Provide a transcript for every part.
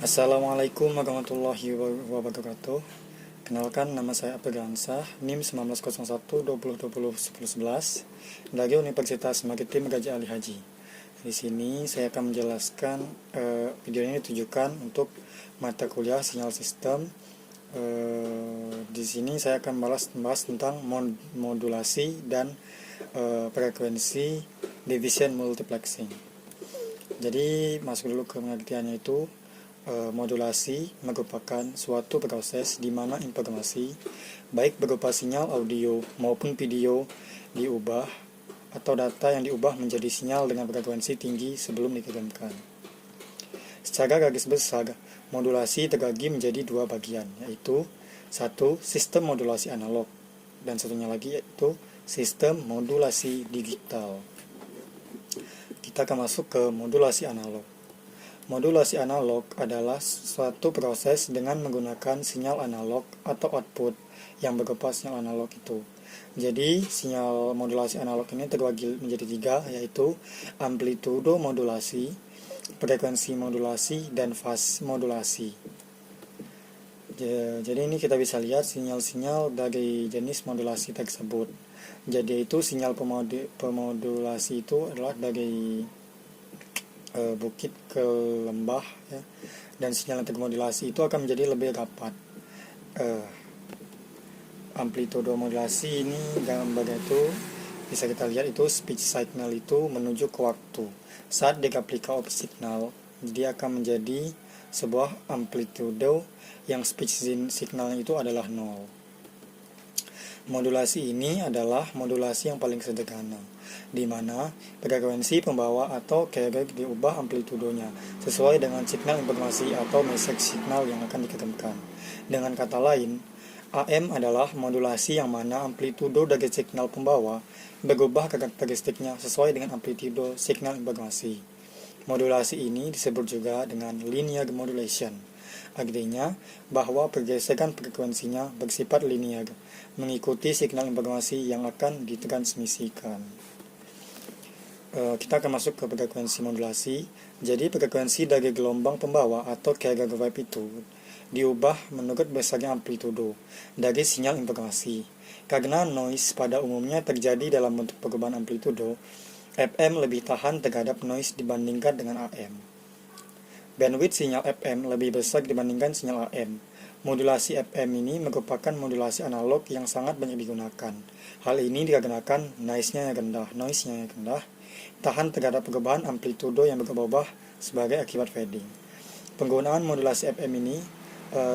Assalamualaikum warahmatullahi wabarakatuh. Kenalkan, nama saya Abdul Gansah, NIM 1901-2020-1011 dari Universitas Maritim Raja Ali Haji. Di sini saya akan menjelaskan video ini ditujukan untuk mata kuliah sinyal sistem. Di sini saya akan membahas tentang modulasi dan frekuensi division multiplexing. Jadi masuk dulu ke pengertiannya itu. Modulasi merupakan suatu proses di mana informasi, baik berupa sinyal audio maupun video, diubah atau data yang diubah menjadi sinyal dengan frekuensi tinggi sebelum dikirimkan. Secara garis besar, modulasi terbagi menjadi dua bagian, yaitu satu, sistem modulasi analog, dan satunya lagi yaitu sistem modulasi digital. Kita akan masuk ke modulasi analog. Modulasi analog adalah suatu proses dengan menggunakan sinyal analog atau output yang berupa sinyal analog itu. Jadi, sinyal modulasi analog ini terbagi menjadi tiga, yaitu amplitudo modulasi, frekuensi modulasi, dan fase modulasi. Jadi ini kita bisa lihat sinyal-sinyal dari jenis modulasi tersebut. Jadi itu sinyal pemodulasi itu adalah dari bukit ke lembah, ya. Dan sinyal yang termodulasi itu akan menjadi lebih rapat. Amplitudo modulasi ini gambarnya itu bisa kita lihat itu speech signal itu menuju ke waktu. Saat direplika of signal, dia akan menjadi sebuah amplitudo yang speech signalnya itu adalah 0. Modulasi ini adalah modulasi yang paling sederhana, di mana frekuensi pembawa atau carrier diubah amplitudonya sesuai dengan signal informasi atau message signal yang akan dikirimkan. Dengan kata lain, AM adalah modulasi yang mana amplitudo dari signal pembawa berubah karakteristiknya sesuai dengan amplitudo signal informasi. Modulasi ini disebut juga dengan linear modulation. Artinya bahwa pergeseran frekuensinya bersifat linear, mengikuti signal informasi yang akan ditransmisikan. Kita akan masuk ke frekuensi modulasi. Jadi frekuensi dari gelombang pembawa atau carrier wave itu diubah menurut besarnya amplitudo dari sinyal informasi. Karena noise pada umumnya terjadi dalam bentuk perubahan amplitudo, FM lebih tahan terhadap noise dibandingkan dengan AM. Bandwidth sinyal FM lebih besar dibandingkan sinyal AM. Modulasi FM ini merupakan modulasi analog yang sangat banyak digunakan. Hal ini dikarenakan noise-nya yang rendah, tahan terhadap perubahan amplitudo yang berubah sebagai akibat fading. Penggunaan modulasi FM ini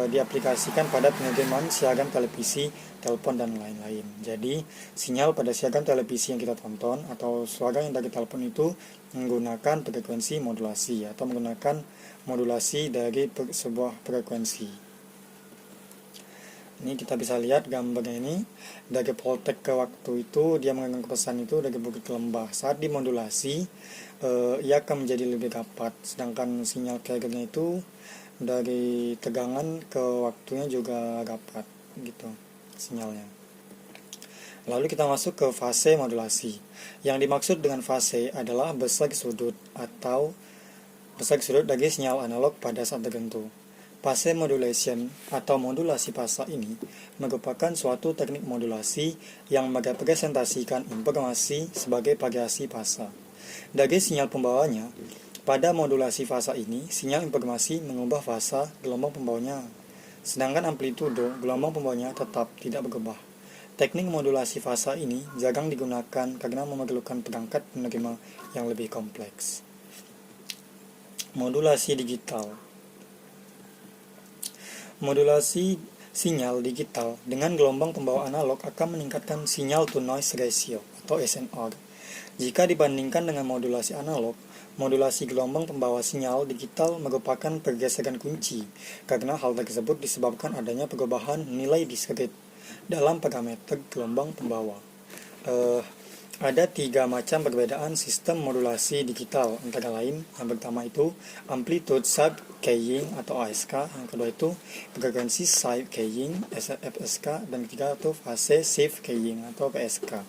diaplikasikan pada pengiriman siaran televisi, telepon, dan lain-lain. Jadi, sinyal pada siaran televisi yang kita tonton atau suara yang dari telepon itu menggunakan frekuensi modulasi atau menggunakan modulasi dari sebuah frekuensi. Ini kita bisa lihat gambarnya ini. Dari poltek ke waktu itu dia mengirim pesan itu dari bukit ke lembah. Saat dimodulasi, ia akan menjadi lebih rapat. Sedangkan sinyal carriernya itu dari tegangan ke waktunya juga rapat gitu sinyalnya. Lalu kita masuk ke fase modulasi. Yang dimaksud dengan fase adalah besar sudut dari sinyal analog pada saat tertentu. Fase modulation atau modulasi fasa ini merupakan suatu teknik modulasi yang merepresentasikan informasi sebagai variasi fasa. Dari sinyal pembawanya, pada modulasi fasa ini, sinyal informasi mengubah fasa gelombang pembawanya, sedangkan amplitudo gelombang pembawanya tetap tidak berubah. Teknik modulasi fasa ini jarang digunakan karena memerlukan perangkat penerima yang lebih kompleks. Modulasi digital. Modulasi sinyal digital dengan gelombang pembawa analog akan meningkatkan sinyal to noise ratio atau SNR. Jika dibandingkan dengan modulasi analog, modulasi gelombang pembawa sinyal digital merupakan pergeseran kunci karena hal tersebut disebabkan adanya perubahan nilai diskrit dalam parameter gelombang pembawa. Ada 3 macam perbedaan sistem modulasi digital, antara lain yang pertama itu amplitude sub keying atau ASK, yang kedua itu frekuensi side keying FSK, dan ketiga itu fase shift keying atau PSK.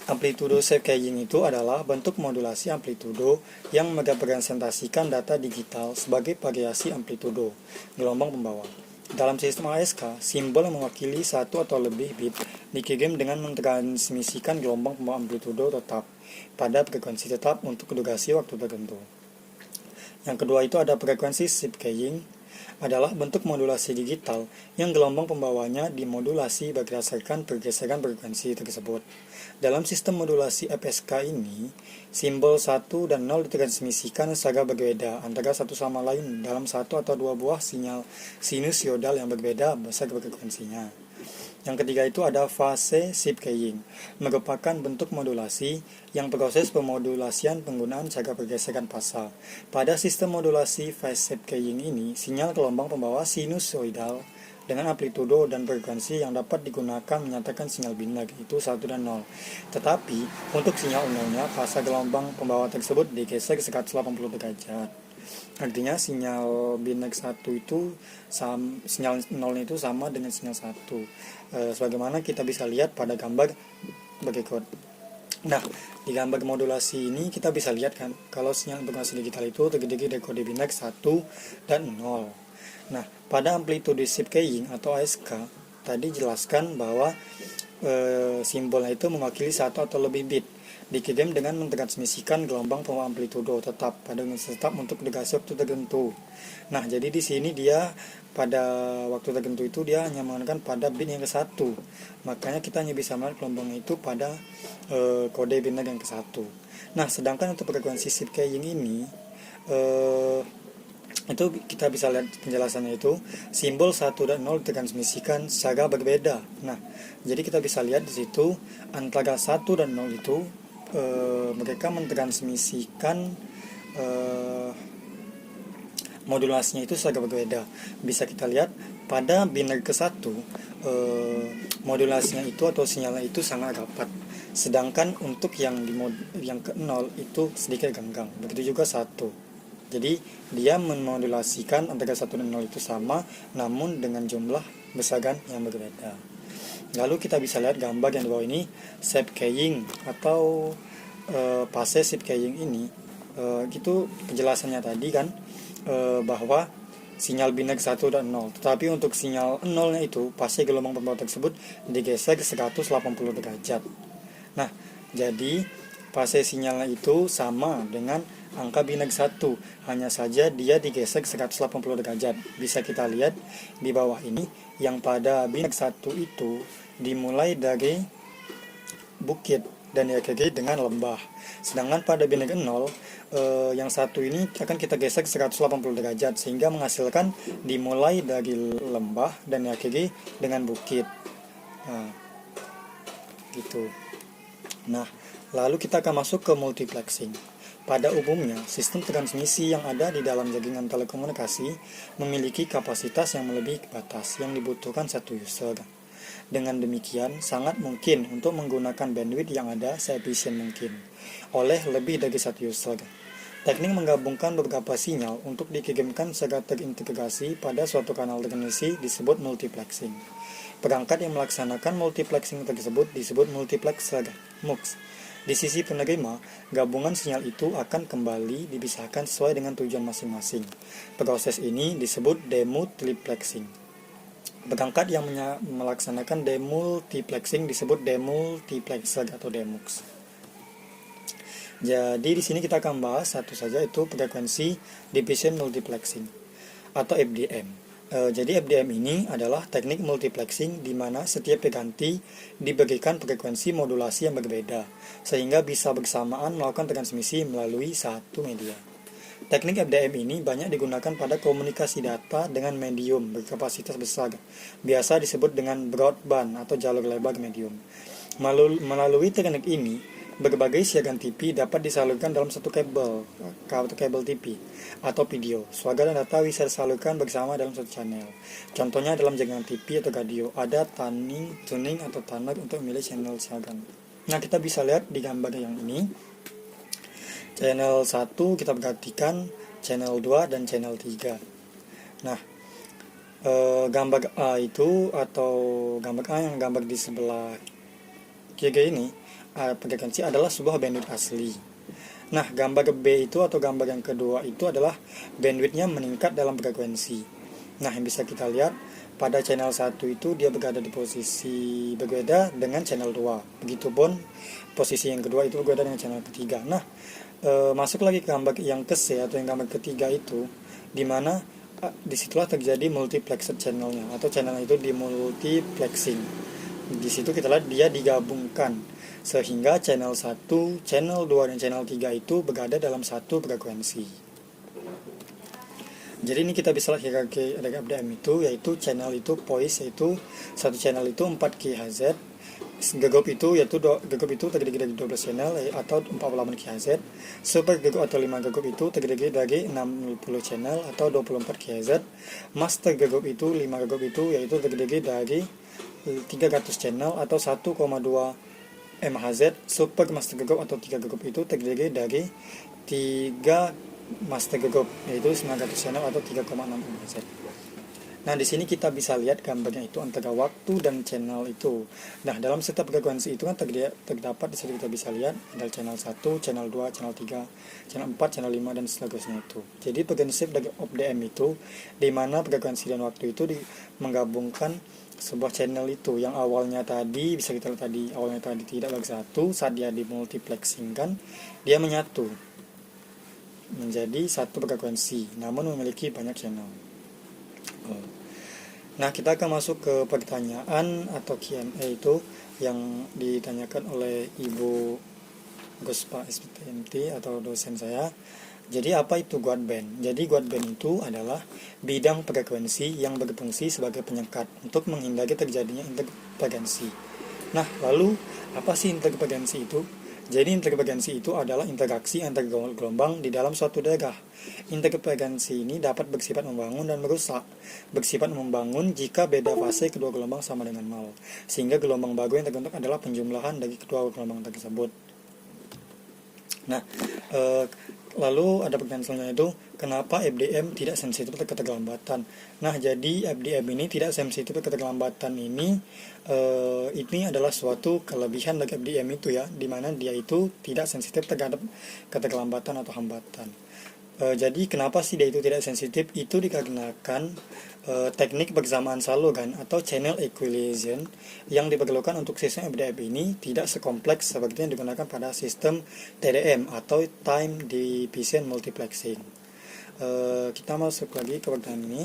Amplitudo shape keying itu adalah bentuk modulasi amplitudo yang merepresentasikan data digital sebagai variasi amplitudo gelombang pembawa. Dalam sistem ASK, simbol yang mewakili satu atau lebih bit dikirim dengan mentransmisikan gelombang pembawa amplitudo tetap pada frekuensi tetap untuk durasi waktu tertentu. Yang kedua itu ada frekuensi shape keying, adalah bentuk modulasi digital yang gelombang pembawanya dimodulasi berdasarkan pergeseran frekuensi tersebut. Dalam sistem modulasi FSK ini, simbol 1 dan 0 ditransmisikan secara berbeda antara satu sama lain dalam satu atau dua buah sinyal sinusoidal yang berbeda besar frekuensinya. Yang ketiga itu ada fase shape keying, merupakan bentuk modulasi yang proses pemodulasian penggunaan cara pergeseran fasa. Pada sistem modulasi phase shape keying ini, sinyal gelombang pembawa sinusoidal dengan amplitudo dan frekuensi yang dapat digunakan menyatakan sinyal biner, itu 1 dan 0. Tetapi, untuk sinyal 0-nya, fasa gelombang pembawa tersebut digeser 180 derajat. Artinya sinyal biner 1 itu sinyal 0 itu sama dengan sinyal 1. Sebagaimana kita bisa lihat pada gambar berikut. Nah, di gambar modulasi ini kita bisa lihat kan kalau sinyal informasi digital itu terdiri dari kode biner 1 dan 0. Nah, pada amplitude shape keying atau ASK tadi jelaskan bahwa simbolnya itu mewakili satu atau lebih bit dikirim dengan mentransmisikan gelombang pembawa amplitudo tetap pada tetap untuk durasi waktu tertentu. Nah, jadi di sini dia pada waktu tertentu itu dia hanya menggunakan pada bit yang ke-1. Makanya kita hanya bisa melihat gelombang itu pada kode biner yang ke-1. Nah, sedangkan untuk frekuensi shape keying ini itu kita bisa lihat penjelasannya itu simbol 1 dan 0 ditransmisikan secara berbeda. Nah, jadi kita bisa lihat di situ antara 1 dan 0 itu mereka mentransmisikan modulasinya itu secara berbeda. Bisa kita lihat pada biner ke-1 modulasinya itu atau sinyalnya itu sangat rapat. Sedangkan untuk yang ke-0 itu sedikit ganggang. Begitu juga 1. Jadi dia memodulasikan antara 1 dan 0 itu sama, namun dengan jumlah besaran yang berbeda. Lalu kita bisa lihat gambar yang di bawah ini, shape keying atau fase shape keying ini, itu penjelasannya tadi kan bahwa sinyal biner 1 dan 0. Tetapi untuk sinyal 0-nya itu fase gelombang pembawa tersebut digeser 180 derajat. Nah, jadi fase sinyalnya itu sama dengan angka biner 1, hanya saja dia digeser 180 derajat. Bisa kita lihat di bawah ini, yang pada biner 1 itu dimulai dari bukit dan diakhiri dengan lembah. Sedangkan pada biner 0, yang satu ini akan kita geser 180 derajat sehingga menghasilkan dimulai dari lembah dan diakhiri dengan bukit. Nah, gitu. Nah, lalu kita akan masuk ke multiplexing. Pada umumnya, sistem transmisi yang ada di dalam jaringan telekomunikasi memiliki kapasitas yang melebihi batas yang dibutuhkan satu user. Dengan demikian, sangat mungkin untuk menggunakan bandwidth yang ada seefisien mungkin oleh lebih dari satu user. Teknik menggabungkan beberapa sinyal untuk dikirimkan secara terintegrasi pada suatu kanal transmisi disebut multiplexing. Perangkat yang melaksanakan multiplexing tersebut disebut multiplexer (MUX). Di sisi penerima, gabungan sinyal itu akan kembali dipisahkan sesuai dengan tujuan masing-masing. Proses ini disebut demultiplexing. Perangkat yang melaksanakan demultiplexing disebut demultiplexer atau demux. Jadi di sini kita akan bahas satu saja, itu frekuensi division multiplexing atau FDM. Jadi FDM ini adalah teknik multiplexing di mana setiap piranti diberikan frekuensi modulasi yang berbeda sehingga bisa bersamaan melakukan transmisi melalui satu media. Teknik FDM ini banyak digunakan pada komunikasi data dengan medium berkapasitas besar, biasa disebut dengan broadband atau jalur lebar medium. Melalui teknik ini, berbagai siaran TV dapat disalurkan dalam satu kabel TV atau video. Suara dan data bisa disalurkan bersama dalam satu channel. Contohnya dalam jaringan TV atau radio, ada tuning atau tuner untuk memilih channel siaran. Nah, kita bisa lihat di gambar yang ini. Channel 1 kita perhatikan, channel 2 dan channel 3. Nah, gambar A itu atau gambar A yang gambar di sebelah kiri ini frekuensi adalah sebuah bandwidth asli. Nah, gambar B itu atau gambar yang kedua itu adalah bandwidthnya meningkat dalam frekuensi. Nah, yang bisa kita lihat pada channel 1 itu dia berada di posisi berbeda dengan channel 2. Begitupun posisi yang kedua itu berbeda dengan channel ketiga. Nah, masuk lagi ke gambar yang ke C atau yang gambar ketiga itu, dimana disitulah terjadi multiplexed channelnya atau channel itu di multiplexing. Di situ kita lihat dia digabungkan sehingga channel 1, channel 2 dan channel 3 itu berada dalam satu frekuensi. Jadi ini kita bisa lihat hierarki dari FDM itu, yaitu channel itu poise, yaitu satu channel itu 4 kHz. Gegop itu terdiri dari 12 channel atau 48 kHz. Super gegop atau 5 gegop itu terdiri dari 60 channel atau 24 kHz. Master gegop itu 5 gegop itu yaitu terdiri dari 300 channel atau 1,2 MHz. Super master gegop atau 3 gegop itu terdiri dari 3 master gegop yaitu 900 channel atau 3,6 MHz. Nah, di sini kita bisa lihat gambarnya itu antara waktu dan channel itu. Nah, dalam setiap frekuensi itu kan terdapat di situ kita bisa lihat ada channel 1, channel 2, channel 3, channel 4, channel 5 dan seterusnya itu. Jadi prinsip dari OFDM itu di mana frekuensi dan waktu itu menggabungkan sebuah channel itu yang awalnya tadi bisa kita lihat awalnya tadi tidak bersatu, saat dia dimultiplexing kan dia menyatu menjadi satu frekuensi namun memiliki banyak channel. Nah, kita akan masuk ke pertanyaan atau Q&A itu yang ditanyakan oleh Ibu Guspa SPTMT atau dosen saya. Jadi apa itu guardband? Jadi guardband itu adalah bidang frekuensi yang berfungsi sebagai penyekat untuk menghindari terjadinya interferensi. Nah, lalu apa sih interferensi itu? Jadi interferensi itu adalah interaksi antar gelombang di dalam suatu daerah. Interferensi ini dapat bersifat membangun dan merusak. Bersifat membangun jika beda fase kedua gelombang sama dengan 0, sehingga gelombang baru yang terbentuk adalah penjumlahan dari kedua gelombang tersebut. Nah, lalu ada pertanyaan selanjutnya itu, kenapa FDM tidak sensitif terhadap keterlambatan? Nah, jadi FDM ini tidak sensitif terhadap keterlambatan ini adalah suatu kelebihan dari FDM itu ya, dimana dia itu tidak sensitif terhadap keterlambatan atau hambatan. Jadi kenapa sih dia itu tidak sensitif? Itu dikarenakan teknik bersamaan saluran atau channel equalization yang diperlukan untuk sistem FDM ini tidak sekompleks seperti yang digunakan pada sistem TDM atau Time Division Multiplexing. Kita masuk lagi ke pertanyaan ini,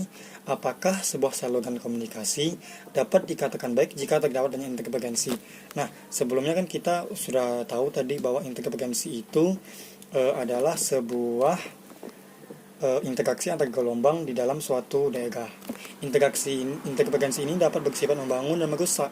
apakah sebuah saluran komunikasi dapat dikatakan baik jika terdapat banyak interferensi? Nah, sebelumnya kan kita sudah tahu tadi bahwa interferensi itu adalah sebuah interaksi antar gelombang di dalam suatu daerah. Interferensi ini dapat bersifat membangun dan merusak.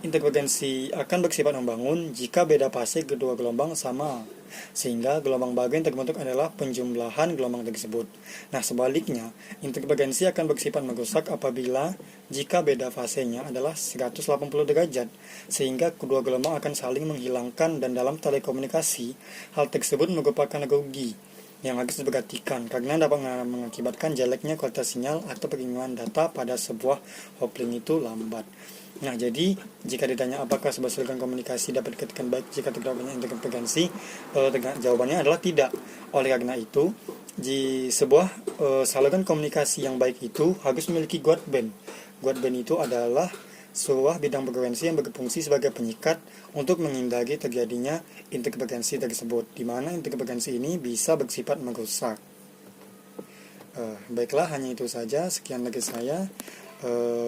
Interferensi akan bersifat membangun jika beda fase kedua gelombang sama, sehingga gelombang baru yang terbentuk adalah penjumlahan gelombang tersebut. Nah, sebaliknya, interferensi akan bersifat merusak apabila jika beda fasenya adalah 180 derajat, sehingga kedua gelombang akan saling menghilangkan dan dalam telekomunikasi, hal tersebut merupakan rugi yang harus diperhatikan karena dapat mengakibatkan jeleknya kualitas sinyal atau pengiriman data pada sebuah hoplink itu lambat. Nah, jadi jika ditanya apakah sebuah saluran komunikasi dapat dikatakan baik jika terdapat banyak interferensi, jawabannya adalah tidak. Oleh karena itu, di sebuah saluran komunikasi yang baik itu harus memiliki guardband. Guardband itu adalah sebuah bidang frekuensi yang berfungsi sebagai penyikat untuk menghindari terjadinya interferensi tersebut, di mana interferensi ini bisa bersifat merusak. Baiklah, hanya itu saja. Sekian dari saya.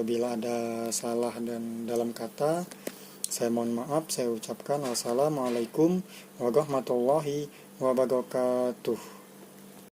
Bila ada salah dan dalam kata, saya mohon maaf. Saya ucapkan wassalamualaikum warahmatullahi wabarakatuh.